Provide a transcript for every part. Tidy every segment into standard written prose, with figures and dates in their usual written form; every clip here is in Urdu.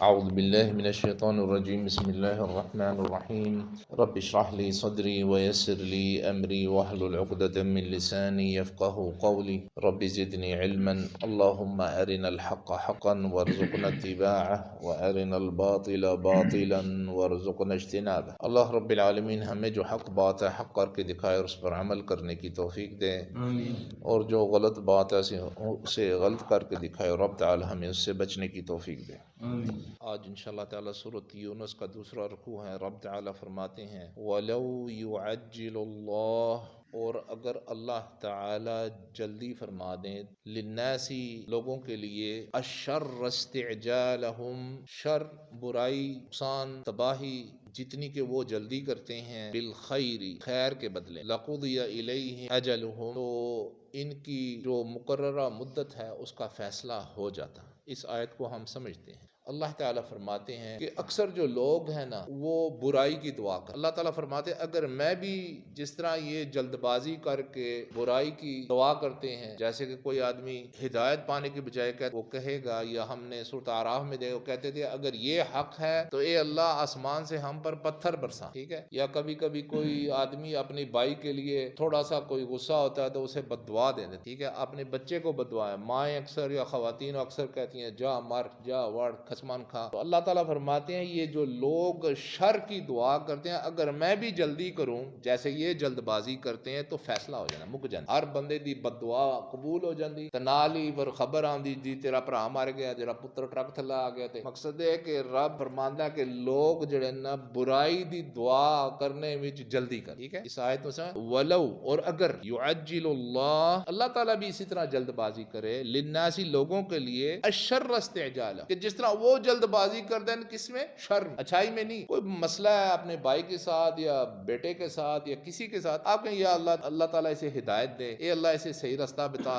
اعوذ باللہ من الشیطان الرجیم بسم اللہ الرحمن الرحیم رب اشرح لی صدری ویسر لی امری واحلل عقدۃ من لسانی یفقهوا قولی رب زدنی علما اللهم ارنا الحق حقا وارزقنا اتباعه وارنا الباطل باطلا وارزقنا اجتنابه۔ اللہ رب العالمین ہمیں جو حق بات ہے حق کر کے دکھائے اور اس پر عمل کرنے کی توفیق دے، اور جو غلط بات ہے اسے غلط کر کے دکھائے، اور رب تعالی ہمیں اس سے بچنے کی توفیق دے۔ آج انشاءاللہ تعالی سورۃ یونس کا دوسرا رکوع ہے۔ رب تعالی فرماتے ہیں وَلَوْ يُعَجِّلُ اللَّهُ، اور اگر اللہ تعالی جلدی فرما دیں، للناسی لوگوں کے لیے، الشر استعجالہم شر برائی نقصان تباہی جتنی کہ وہ جلدی کرتے ہیں، بالخیر خیر کے بدلے، لقضی الیہ اجلہم تو ان کی جو مقررہ مدت ہے اس کا فیصلہ ہو جاتا۔ اس آیت کو ہم سمجھتے ہیں۔ اللہ تعالیٰ فرماتے ہیں کہ اکثر جو لوگ ہیں نا وہ برائی کی دعا کر، اللہ تعالیٰ فرماتے ہیں اگر میں بھی جس طرح یہ جلد بازی کر کے برائی کی دعا کرتے ہیں، جیسے کہ کوئی آدمی ہدایت پانے کی بجائے وہ کہے گا، یا ہم نے سورۃ اعراف میں دیکھو کہتے تھے اگر یہ حق ہے تو اے اللہ آسمان سے ہم پر پتھر برسا، ٹھیک ہے۔ یا کبھی کبھی کوئی آدمی اپنی بائی کے لیے تھوڑا سا کوئی غصہ ہوتا ہے تو اسے بد دعا دے دے، ٹھیک ہے۔ اپنے بچے کو بد دعا ہے، مائیں اکثر یا خواتین اکثر کہتی ہیں جا مر جا وڑ خسمان کھا۔ تو اللہ تعالیٰ فرماتے ہیں یہ جو لوگ شر کی دعا کرتے ہیں اگر میں بھی جلدی کروں جیسے یہ جلد بازی کرتے ہیں تو فیصلہ ہو جانا، مک جانا، ہر بندے دی بد دعا قبول ہو جاندی۔ تنالی پر خبر آندی جی تیرا بھرا مر گیا، تیرا پتر ٹرک تھلے آ گیا تھے۔ مقصد ہے کہ رب فرماندا ہے کہ لوگ جڑے نا برائی دی دعا کرنے وچ جلدی کر، ٹھیک ہے۔ اس آیت میں سے ولو، اور اگر یعجل اللہ تعالیٰ بھی اسی طرح جلد بازی کرے، للناس لوگوں کے لیے، الشر استعجال، کہ جس طرح وہ جلد بازی کر دیں کس میں، شر اچھائی میں نہیں، کوئی مسئلہ ہے اپنے بھائی کے ساتھ یا بیٹے کے ساتھ یا کسی کے ساتھ، آپ کہیں یا اللہ تعالیٰ اسے ہدایت دے، اے اللہ اسے صحیح رستہ بتا،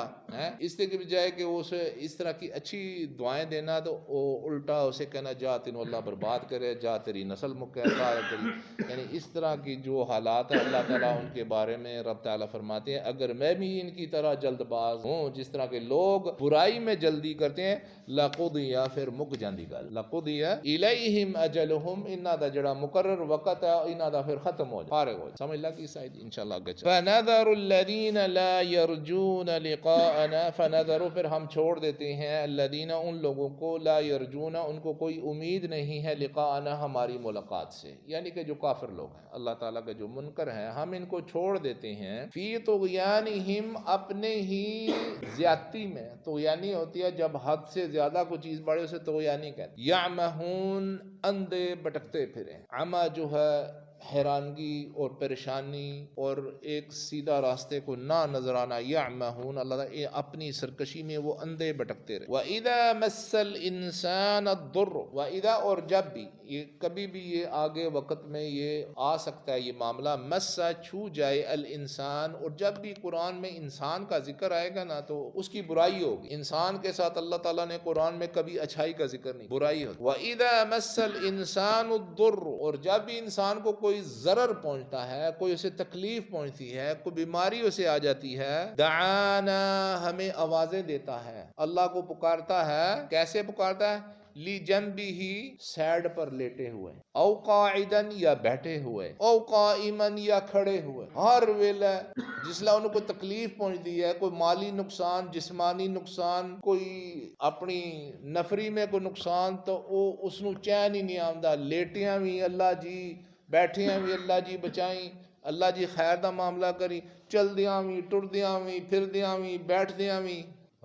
اس کے بجائے کہ وہ اسے اس طرح کی اچھی دعائیں دینا تو وہ الٹا اسے کہنا جا تینوں اللہ برباد کرے، جا تیری نسل مکے، یعنی اس طرح کی جو حالات ہیں اللہ تعالیٰ ان کے بارے میں رب تعالیٰ فرماتے ہیں اگر میں بھی ان کی طرح جلد باز ہوں جس طرح کے لوگ برائی میں جلدی کرتے ہیں، لقضی پھر مک جاندی گل، لقضی الیہم اجلہم انہاں دا جڑا مقرر وقت ہے انہاں دا پھر ختم ہو جائے، فارغ ہو جائے۔ سمجھ لگی سائد انشاءاللہ آگے چل۔ فنذر الذین لا یرجون لقاءنا، فنذر پھر ہم چھوڑ دیتے ہیں الذین ان لوگوں کو، لا یرجون ان کو کوئی امید نہیں ہے، لقاءنا ہماری ملاقات سے، یعنی کہ جو کافر لوگ ہیں اللہ تعالیٰ کے جو منکر ہیں ہم ان کو چھوڑ دیتے ہیں، فی طغیانہم اپنے ہی زیادتی میں، طغیانی ہوتی ہے جب حد سے زیادہ کوئی چیز بڑھے اسے طغیانی کہتے ہیں، یعمہون اندھے بٹکتے پھریں، عمى جو ہے حیرانگی اور پریشانی اور ایک سیدھا راستے کو نہ نظر آنا، یعمہون اللہ تعالیٰ اپنی سرکشی میں وہ اندھے بٹکتے رہے۔ وَإِذَا مَسَّ الْإِنسَانَ الضُّرُّ، وَإِذَا اور جب بھی، یہ کبھی بھی یہ آگے وقت میں یہ آ سکتا ہے یہ معاملہ، مسا چھو جائے الانسان، اور جب بھی قرآن میں انسان کا ذکر آئے گا نا تو اس کی برائی ہوگی، انسان کے ساتھ اللہ تعالیٰ نے قرآن میں کبھی اچھائی کا ذکر نہیں، برائی ہوگی۔ وَإِذَا مَسَّ الْإِنسَانُ الضُّرُّ، اور جب بھی انسان کو کوئی ضرر پہنچتا ہے، کوئی اسے تکلیف پہنچتی ہے، کوئی بیماری اسے آ جاتی ہے، دعانا ہمیں آوازیں دیتا ہے، اللہ کو پکارتا ہے، کیسے پکارتا ہے، لی جنبی ہی سیڈ پر لیٹے ہوئے، او قاعدن یا بیٹھے ہوئے، او قائمن یا کھڑے ہوئے، ہر ویلے جس لئے انہوں کو تکلیف پہنچتی ہے، کوئی مالی نقصان، جسمانی نقصان، کوئی اپنی نفری میں کوئی نقصان، تو اس نو چین ہی نہیں آمدہ، لیٹیاں بھی اللہ جی، بیٹھیاں بھی اللہ جی بچائیں، اللہ جی خیر دا معاملہ کری، چل دیاں بھی، ٹر دیاں بھی، پھر دیاں بھی، بیٹھ دیاں بھی،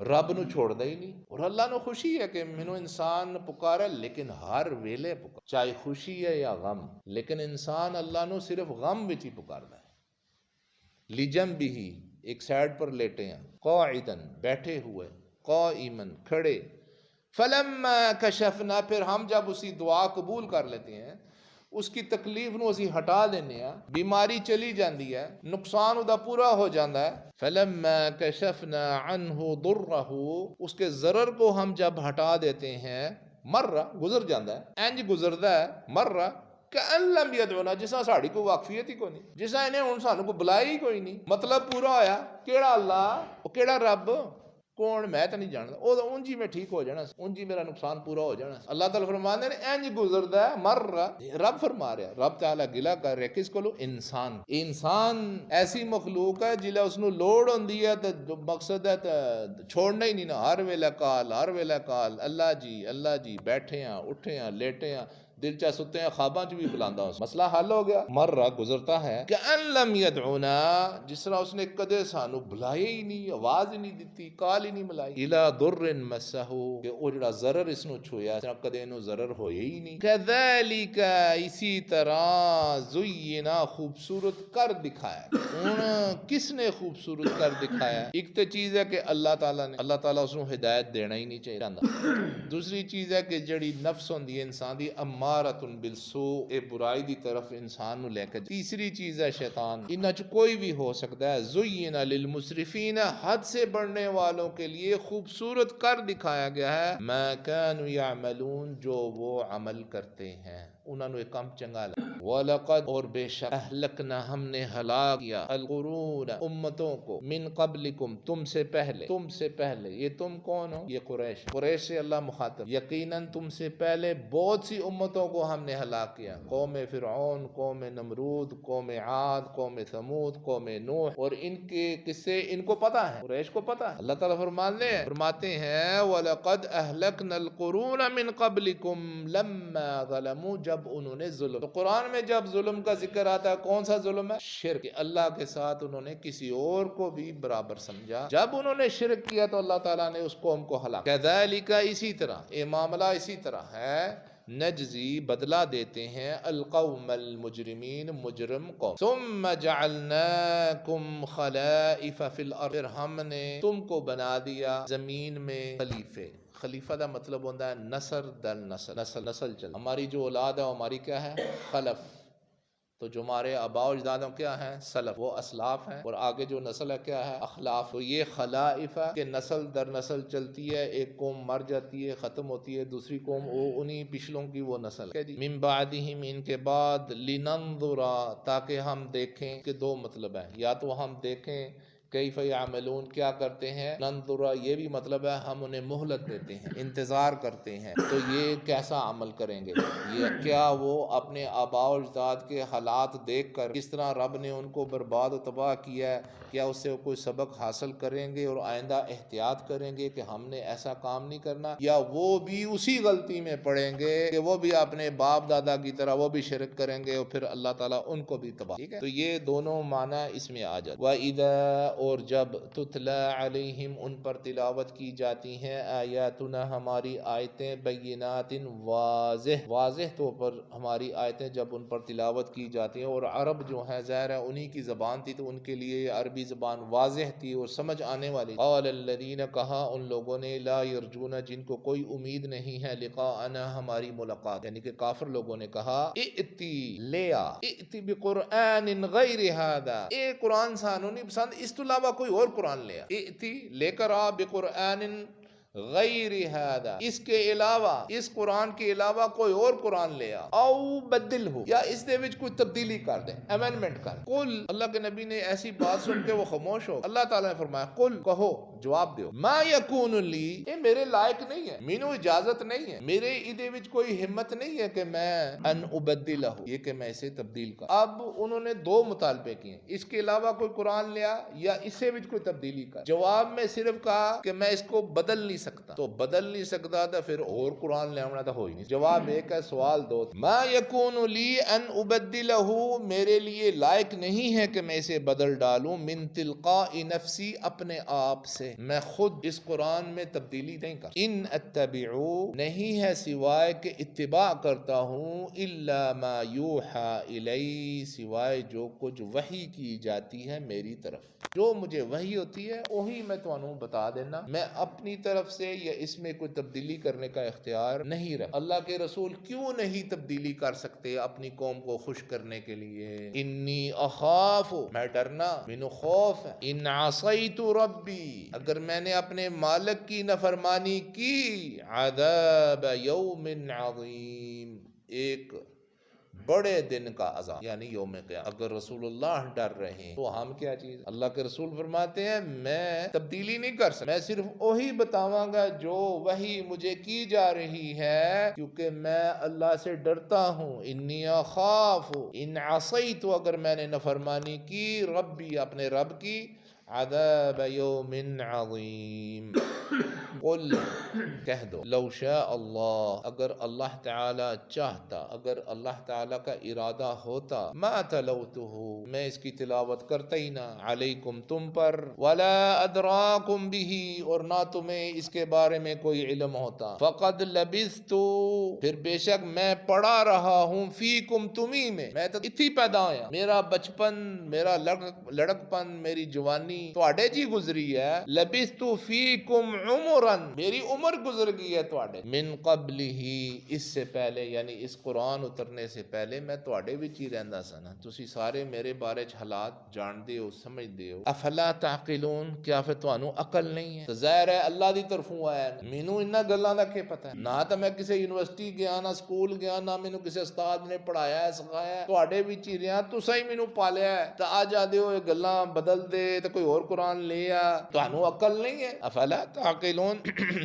رب نو چھوڑ دے ہی نہیں۔ اور اللہ نو خوشی ہے کہ مینوں انسان پکارے، لیکن ہر ویلے پکار، چاہے خوشی ہے یا غم، لیکن انسان اللہ نو صرف غم وچ ہی پکاردا ہے۔ لجنبہ ایک سائڈ پر لیٹے ہیں، قاعدن بیٹھے ہوئے، قائمن کھڑے، فلما کشفنا پھر ہم جب اسی دعا قبول کر لیتے ہیں، اس کی تکلیف نو اسی ہٹا دینے ہیں، بیماری چلی جاندی ہے، نقصان ادا پورا ہو جاندہ ہے، فلما کشفنا عنہ ضرہ اس کے ضرر کو ہم جب ہٹا دیتے ہیں، مرہ گزر جاندہ ہے، انج گزردہ ہے، مرہ کأن لم یدعونا جسا ساڑی کو واقفیت ہی کوئی نہیں، جسا انہیں ان سانوں کو بلائی ہی کوئی نہیں، مطلب پورا ہویا، کیڑا اللہ کیڑا رب، کون میں تو نہیں جانتا، وہ تو انجی میں ٹھیک ہو جانا، انجی میرا نقصان پورا ہو جانا۔ اللہ تعالیٰ فرماتے ہیں انج گزردا ہے مر رہا، رب فرما رہا ہے، رب تعالیٰ گلا کر رہا ہے کس کو؟ انسان۔ انسان ایسی مخلوق ہے جلے اس نو لوڑ ہوندی ہے تو مقصد ہے تو چھوڑنا ہی نہیں نا، ہر ویلے کال، ہر ویلے کال، اللہ جی بیٹھے ہیں، اٹھے ہیں، لیٹے ہیں، دل چاہ ستے ہیں، خواباں چ بھی بلاندا، مسئلہ حل ہو گیا۔ مر رہا گزرتا ہے کہ ان لم یدعونا، جس طرح اس نے کدے سانو بلایا ہی نہیں، آواز ہی نہیں دیتی، کال ہی نہیں ملائی، الا ضر مسہ، کہ او جڑا ضرر اس نو چھویا، اس طرح کدے انو ضرر ہویا ہی نہیں۔ کذالک، اسی طرح، زینا، خوبصورت کر دکھایا۔ ہن کس نے خوبصورت کر دکھایا؟ ایک تو چیز ہے کہ اللہ تعالیٰ نے، اللہ تعالیٰ اس نو ہدایت دینا ہی نہیں چاہیے۔ دوسری چیز ہے کہ جڑی نفس ہوندی ہے انسان دی، امارۃ بالسوء، اے برائی دی طرف انسان نو لے کے۔ تیسری چیز ہے شیطان، انہاں چ کوئی بھی ہو سکتا ہے۔ زین للمسرفین، حد سے بڑھنے والوں کے لیے خوبصورت کر دکھایا گیا ہے، ما کانوا یعملون، جو وہ عمل کرتے ہیں، انہاں نو ایک کام چنگا لگا۔ وَلَقَدْ، اور بے شک، اہلکنا، ہم نے ہلاک کیا، القرون، امتوں کو، من قبلکم، تم سے پہلے، یہ تم کون ہو؟ یہ قریش سے اللہ مخاطب، یقیناً تم سے پہلے بہت سی امتوں کو ہم نے ہلاک کیا، قوم فرعون، قوم نمرود، قوم عاد، قوم ثمود، قوم نوح، اور ان کے قصے ان کو پتا ہے، قریش کو پتا ہے۔ اللہ تعالیٰ فرماتے ہیں وَلَقَدْ أَهْلَكْنَا الْقُرُونَ مِنْ قَبْلِكُمْ لَمَّا ظَلَمُوا، جب انہوں نے ظلم، تو قرآن میں جب ظلم کا ذکر آتا ہے کون سا ظلم ہے؟ شرک، اللہ کے ساتھ انہوں نے کسی اور کو بھی برابر سمجھا، جب انہوں نے شرک کیا تو اللہ تعالیٰ نے اس قوم کو ہلاک۔ کذالک، اسی طرح، یہ معاملہ اسی طرح ہے، نجزی، بدلہ دیتے ہیں، القوم المجرمین، مجرم قوم، ثم جعلناکم خلائف فی الارض، پھر ہم نے تم کو بنا دیا زمین میں خلیفے۔ خلیفہ دا مطلب ہوتا ہے نسل در نسل چل، ہماری جو اولاد ہے ہماری کیا ہے؟ خلف، تو جو ہمارے آباء و اجدادوں کیا ہیں؟ سلف، وہ اسلاف ہیں، اور آگے جو نسل ہے کیا ہے؟ اخلاف۔ تو یہ خلائف ہے کہ نسل در نسل چلتی ہے، ایک قوم مر جاتی ہے، ختم ہوتی ہے، دوسری قوم انہی پچھلوں کی وہ نسل ہے جی۔ من بعدہم، ان کے بعد، لننظر، تاکہ ہم دیکھیں، کہ دو مطلب ہے، یا تو ہم دیکھیں کیف یعملون، کیا کرتے ہیں، ننظر یہ بھی مطلب ہے ہم انہیں مہلت دیتے ہیں، انتظار کرتے ہیں، تو یہ کیسا عمل کریں گے، یہ کیا وہ اپنے آباء و اجداد کے حالات دیکھ کر کس طرح رب نے ان کو برباد و تباہ کیا ہے، کیا اس سے کوئی سبق حاصل کریں گے اور آئندہ احتیاط کریں گے کہ ہم نے ایسا کام نہیں کرنا، یا وہ بھی اسی غلطی میں پڑیں گے کہ وہ بھی اپنے باپ دادا کی طرح وہ بھی شرک کریں گے اور پھر اللہ تعالیٰ ان کو بھی تباہ۔ ٹھیک ہے، تو یہ دونوں معنی اس میں آ جاتے۔ وَإِذَا، اور جب، تتلا علیہم، ان پر تلاوت کی جاتی ہیں، آیاتنا، ہماری آیتیں، بینات، واضح طور پر ہماری آیتیں جب ان پر تلاوت کی جاتی ہیں، اور عرب جو ہے ظاہر ہے انہی کی زبان تھی تو ان کے لیے یہ عربی زبان واضح تھی اور سمجھ آنے والی۔ قال الذین، کہا ان لوگوں نے، لا یرجون، جن کو کوئی امید نہیں ہے، لقاءنا، ہماری ملاقات، یعنی کہ کافر لوگوں نے کہا، ائتی، لے آ، ائتی بقرآن غیر ھذا، اے قرآن سانو نہیں پسند، اس تو علاوہ کوئی اور قرآن لے آ، ائتی، لے کر آ، بقرآن غیر ھذا، اس کے علاوہ، اس قرآن کے علاوہ کوئی اور قرآن لے آ، او بدل ہو، یا اس دے وچ کوئی تبدیلی کر دے، امینڈمنٹ کر۔ قل، اللہ کے نبی نے ایسی بات سن کے وہ خاموش ہو، اللہ تعالیٰ نے فرمایا، قل، کہو، جواب دیو، ما یکون لی، یہ میرے لائق نہیں ہے، مینوں اجازت نہیں ہے، میرے ادے وچ کوئی ہمت نہیں ہے کہ میں ان ابدلہ، یہ کہ میں اسے تبدیل کر۔ اب انہوں نے دو مطالبے کیے، اس کے علاوہ کوئی قرآن لیا یا اسے وچ کوئی تبدیلی کر۔ جواب میں صرف کہا کہ میں اس کو بدل نہیں سکتا، تو بدل نہیں سکتا تو پھر اور قرآن لے آنا تو ہو ہی نہیں۔ جواب ایک ہے، سوال دو، ما یکون لی ان ابدلہ، میرے لیے لائق نہیں ہے کہ میں اسے بدل ڈالوں، من تلقاء نفسی، اپنے آپ سے، میں خود اس قرآن میں تبدیلی نہیں کر، ان اتبعو، نہیں ہے سوائے کہ اتباع کرتا ہوں، الا ما یوحى الی، سوائے جو کچھ وحی کی جاتی ہے میری طرف، جو مجھے وحی ہوتی ہے وہی میں تمہیں بتا دینا، میں اپنی طرف سے یا اس میں کوئی تبدیلی کرنے کا اختیار نہیں رکھ۔ اللہ کے رسول کیوں نہیں تبدیلی کر سکتے اپنی قوم کو خوش کرنے کے لیے؟ انی اخاف، میں ڈرنا، مینوں خوف ہے، ان عصیت ربی، اگر میں نے اپنے مالک کی نافرمانی کی، عذاب یوم عظیم، ایک بڑے دن کا عذاب یعنی یوم قیامت۔ اگر رسول اللہ ڈر رہے ہیں تو ہم کیا چیز؟ اللہ کے رسول فرماتے ہیں میں تبدیلی نہیں کر سکتا، میں صرف وہی بتاواں گا جو وہی مجھے کی جا رہی ہے، کیونکہ میں اللہ سے ڈرتا ہوں۔ انی اخاف ان عصیت، اگر میں نے نافرمانی کی ربی، اپنے رب کی، عذاب یوم عظیم۔ قل کہہ دو لو شاء اللہ، اگر اللہ تعالی چاہتا، اگر اللہ تعالی کا ارادہ ہوتا، ما تلوتہ، میں اس کی تلاوت کرتا ہی نہ، علیکم تم پر، ولا ادراکم بہ، اور نہ تمہیں اس کے بارے میں کوئی علم ہوتا، فقد لبثت، پھر بے شک میں پڑا رہا ہوں، فیکم تمہیں میں تو اتھی پیدا ہویا، میرا بچپن، میرا لڑکپن، میری جوانی تواڈے جی گزری ہے، لبثت فیکم عمرا، میری عمر گزر گئی ہے تواڈے، من قبل ہی، اس سے پہلے، یعنی اس قرآن اترنے سے پہلے میں تواڈے وچ ہی رہندا سا نا، تسی سارے میرے بارے چ حالات جاندے ہو، سمجھدے ہو، افلا تعقلون، کیا پھر تانوں عقل نہیں ہے؟ تو ظاہر ہے اللہ دی طرفوں آیا ہے، مینوں انہاں گلاں دا کی پتہ ہے، نہ تو میں کسی یونیورسٹی گیا، نہ سکول گیا، نہ مینوں کسی استاد نے پڑھایا ہے، سکھایا ہے، تواڈے وچ ہی رہیا، تساں ہی مینوں پالیا ہے، تے آ جاندے ہو یہ گلاں بدل دے تے کوئی اور قرآن لے آ، تانوں عقل نہیں ہے؟ افلا تعقلون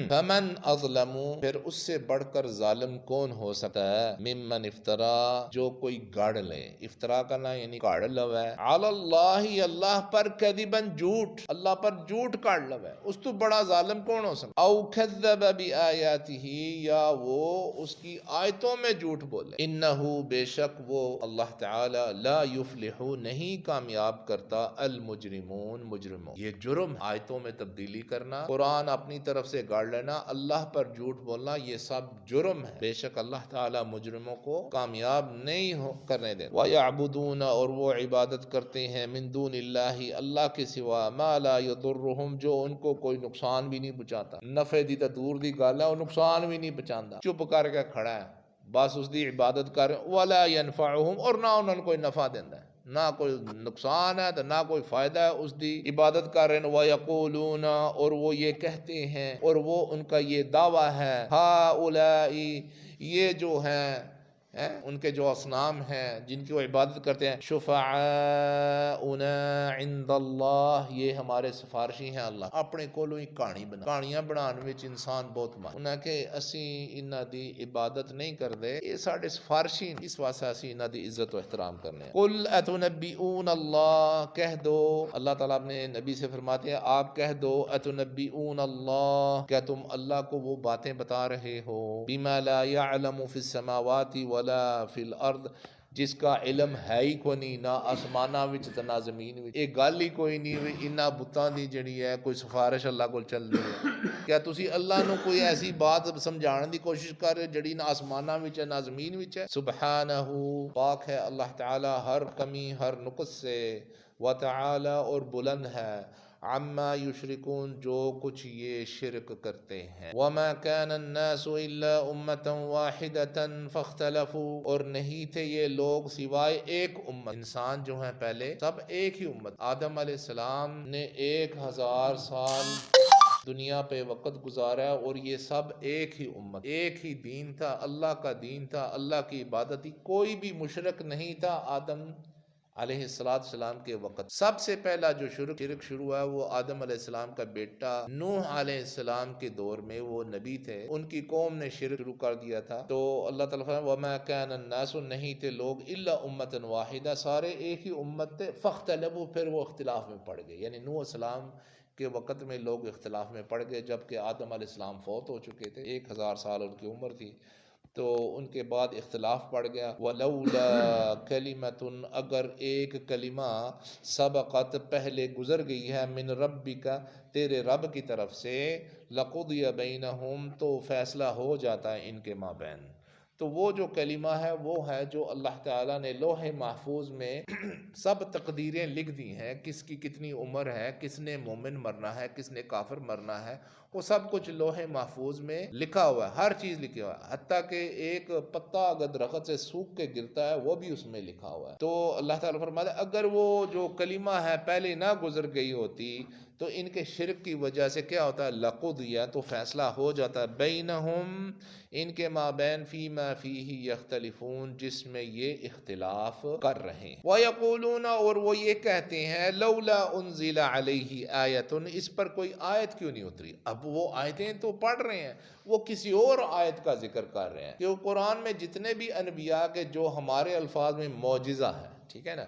فمن اظلم، پھر اس سے بڑھ کر ظالم کون ہو سکتا ہے، ممن افطرا، جو کوئی گاڑ لے، افطرا کرنا یعنی گاڑ لو ہے، علی اللہ، اللہ پر، کذبا، جھوٹ، اللہ پر جھوٹ کاڑ لو ہے، اس تو بڑا ظالم کون ہو سکتا، او کذب بآیاتہ، یا وہ اس کی آیتوں میں جھوٹ بولے، انہو، بے شک وہ اللہ تعالی، لا یفلح، نہیں کامیاب کرتا، المجرمون، مجرموں، یہ جرم، آیتوں میں تبدیلی کرنا، قرآن اپنی طرف سے گاڑ لینا، اللہ پر جھوٹ بولنا، یہ سب جرم ہے، بے شک اللہ تعالی مجرموں کو کامیاب نہیں کرنے دے۔ وَيَعْبُدُونَ، اور وہ عبادت کرتے ہیں، من دون اللہ، اللہ کے سوا، ما لا يضرهم، جو ان کو کوئی نقصان بھی نہیں پہنچاتا، نفع دی تو دور دی گل ہے، وہ نقصان بھی نہیں پہنچاتا، چپ کر کے کھڑا ہے، بس اس دی عبادت کر، وَلَا يَنْفَعُهُمْ، اور نہ انہوں کوئی نفع دینا ہے، نہ کوئی نقصان ہے تو نہ کوئی فائدہ ہے، اس دی عبادت کر رہے ہیں، وَيَقُولُونَ، اور وہ یہ کہتے ہیں، اور وہ ان کا یہ دعویٰ ہے، ہَؤُلَاءِ، یہ جو ہیں ان کے جو اصنام ہیں جن کی وہ عبادت کرتے ہیں، شفعاؤنا عند اللہ، یہ ہمارے سفارشی ہیں اللہ، اپنے کولوں ہی کہانی بنا، کہانیاں بنان وچ انسان بہت ماہر، انہاں کہ اسی انہاں دی عبادت نہیں کردے، یہ ساڈے سفارشی، اس واسطے اسی انہاں دی عزت و احترام کرنے ہیں۔ قل اتنبئون اللہ، کہہ دو، اللہ تعالیٰ اپنے نبی سے فرماتے ہیں آپ کہہ دو، اتنبئون اللہ، کیا تم اللہ کو وہ باتیں بتا رہے ہو، بما لا يعلم فی السماوات ولا فی الارض، جس کا علم ہے ہی کوئی نہیں، نہ آسماناں وچ تے نہ زمین وچ، ایک گل ہی کوئی نہیں ہوئی، انہاں بتاں دی جڑی ہے کوئی سفارش اللہ کول چل رہی ہے، کیا تسی اللہ نو کوئی ایسی بات سمجھان دی کوشش کر رہے جڑی نہ آسماناں وچ ہے نہ زمین وچ ہے، سبحانہ، پاک ہے اللہ تعالی ہر کمی ہر نقص سے، وتعالی، اور بلند ہے، عما یشرکون، جو کچھ یہ شرک کرتے ہیں، وما كان الناس الا امة واحدة فاختلفوا، اور نہیں تھے یہ لوگ سوائے ایک امت، انسان جو ہیں پہلے سب ایک ہی امت، آدم علیہ السلام نے 1000 سال دنیا پہ وقت گزارا ہے، اور یہ سب ایک ہی امت، ایک ہی دین تھا، اللہ کا دین تھا، اللہ کی عبادت تھی، کوئی بھی مشرک نہیں تھا آدم علیہ السلام کے وقت۔ سب سے پہلا جو شرک شروع ہے وہ آدم علیہ السلام کا بیٹا نوح علیہ السلام کے دور میں، وہ نبی تھے، ان کی قوم نے شرک شروع کر دیا تھا، تو اللہ تعالیٰ فرمایا وَمَا كَانَ النَّاسُ، نہیں تھے لوگ، إِلَّا أُمَّةً وَاحِدَةً، سارے ایک ہی امت تھے، فَاخْتَلَفُوا، پھر وہ اختلاف میں پڑ گئے، یعنی نوح علیہ السلام کے وقت میں لوگ اختلاف میں پڑ گئے، جبکہ آدم علیہ السلام فوت ہو چکے تھے، 1000 سال ان کی عمر تھی، تو ان کے بعد اختلاف پڑ گیا، وَلَوْلَا كَلِمَةٌ، اگر ایک کلمہ، سبقت، پہلے گزر گئی ہے، من ربک، تیرے رب کی طرف سے، لَقُضِيَ بَيْنَهُمْ، تو فیصلہ ہو جاتا ہے ان کے مابین، تو وہ جو کلمہ ہے وہ ہے جو اللہ تعالیٰ نے لوح محفوظ میں سب تقدیریں لکھ دی ہیں، کس کی کتنی عمر ہے، کس نے مومن مرنا ہے، کس نے کافر مرنا ہے، وہ سب کچھ لوح محفوظ میں لکھا ہوا ہے، ہر چیز لکھی ہوا ہے، حتیٰ کہ ایک پتا اگر درخت سے سوکھ کے گرتا ہے وہ بھی اس میں لکھا ہوا ہے، تو اللہ تعالیٰ فرماتا ہے اگر وہ جو کلمہ ہے پہلے نہ گزر گئی ہوتی تو ان کے شرک کی وجہ سے کیا ہوتا ہے، لقضی، تو فیصلہ ہو جاتا ہے، بینہم، ان کے مابین، فیما فیہ یختلفون، جس میں یہ اختلاف کر رہے ہیں، وَيَقُولُونَ، اور وہ یہ کہتے ہیں، لولا انزل علیہ آیۃ، اس پر کوئی آیت کیوں نہیں اتری۔ اب وہ آیتیں تو پڑھ رہے ہیں، وہ کسی اور آیت کا ذکر کر رہے ہیں، کہ قرآن میں جتنے بھی انبیاء کے جو ہمارے الفاظ میں معجزہ ہے، ٹھیک ہے نا،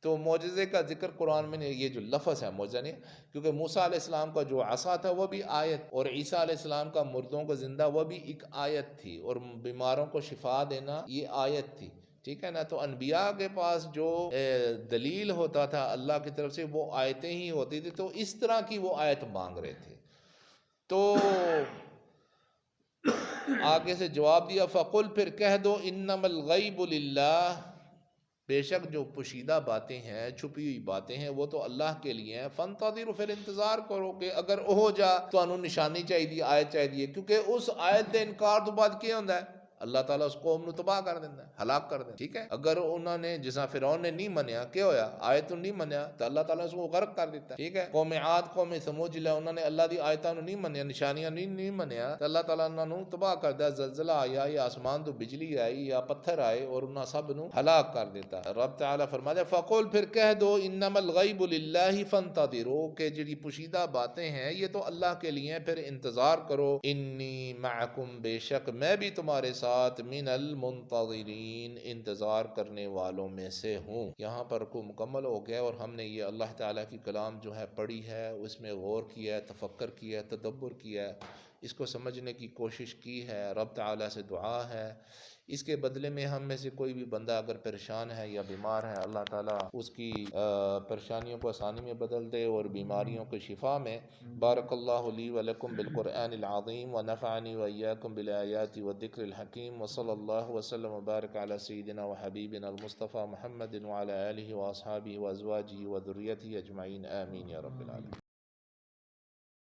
تو معجزے کا ذکر قرآن میں نہیں، یہ جو لفظ ہے معجزہ نہیں، کیونکہ موسیٰ علیہ السلام کا جو عصا تھا وہ بھی آیت، اور عیسیٰ علیہ السلام کا مردوں کو زندہ وہ بھی ایک آیت تھی، اور بیماروں کو شفا دینا یہ آیت تھی، ٹھیک ہے نا۔ تو انبیاء کے پاس جو دلیل ہوتا تھا اللہ کی طرف سے وہ آیتیں ہی ہوتی تھی، تو اس طرح کی وہ آیت مانگ رہے تھے۔ تو آگے سے جواب دیا، فقل، پھر کہہ دو، انما الغیب للہ، بے شک جو پوشیدہ باتیں ہیں، چھپی ہوئی باتیں ہیں، وہ تو اللہ کے لیے ہیں، فانتظروا، پھر انتظار کرو کہ اگر ہو جا تو انہوں نشانی چاہیے، آیت چاہیے، کیونکہ اس آیت دے انکار تو بعد کیا ہوتا ہے، اللہ تعالیٰ اس قوم نو تباہ کر دینا ہے، ہلاک کر دینا، ٹھیک ہے۔ اگر انہوں نے جیسا فرعون نے نہیں منیا، کیا ہویا، آیت تو نہیں منیا، تو اللہ تعالیٰ اس کو غرق کر دیتا ہے، ٹھیک ہے۔ قوم عاد، قوم سموج، انہوں نے اللہ دی آیتاں نو نہیں منیا، نشانیاں نہیں منیا، تو اللہ تعالیٰ انہوں نے تباہ کر دیا، زلزلہ آیا یا آسمان تو بجلی آئی یا پتھر آئے اور انہوں سب نو ہلاک کر دیتا ہے۔ رب تعالیٰ فرماتا ہے، فقول، پھر کہہ دو، انما الغیب للہ فانتظروا، کہ جڑی پوشیدہ باتیں ہیں یہ تو اللہ کے لیے ہیں، پھر انتظار کرو، انی معکم، بے شک میں بھی تمہارے ساتھ، من المنتظرین، انتظار کرنے والوں میں سے ہوں۔ یہاں پر کو مکمل ہو گیا، اور ہم نے یہ اللہ تعالیٰ کی کلام جو ہے پڑھی ہے، اس میں غور کیا ہے، تفکر کیا ہے، تدبر کیا ہے، اس کو سمجھنے کی کوشش کی ہے۔ رب تعالیٰ سے دعا ہے اس کے بدلے میں ہم میں سے کوئی بھی بندہ اگر پریشان ہے یا بیمار ہے، اللہ تعالیٰ اس کی پریشانیوں کو آسانی میں بدل دے اور بیماریوں کو شفا میں۔ بارک اللہ لی و لکم بالقرآن العظیم، ونفعنی وإیاکم بالآیات والذکر الحکیم، وصلی اللہ وسلم وبارک علی سیدنا وحبیبنا المصطفى محمد وعلی آلہ واصحابہ وازواجہ وذریتہ اجمعین، آمین یا رب العالمین۔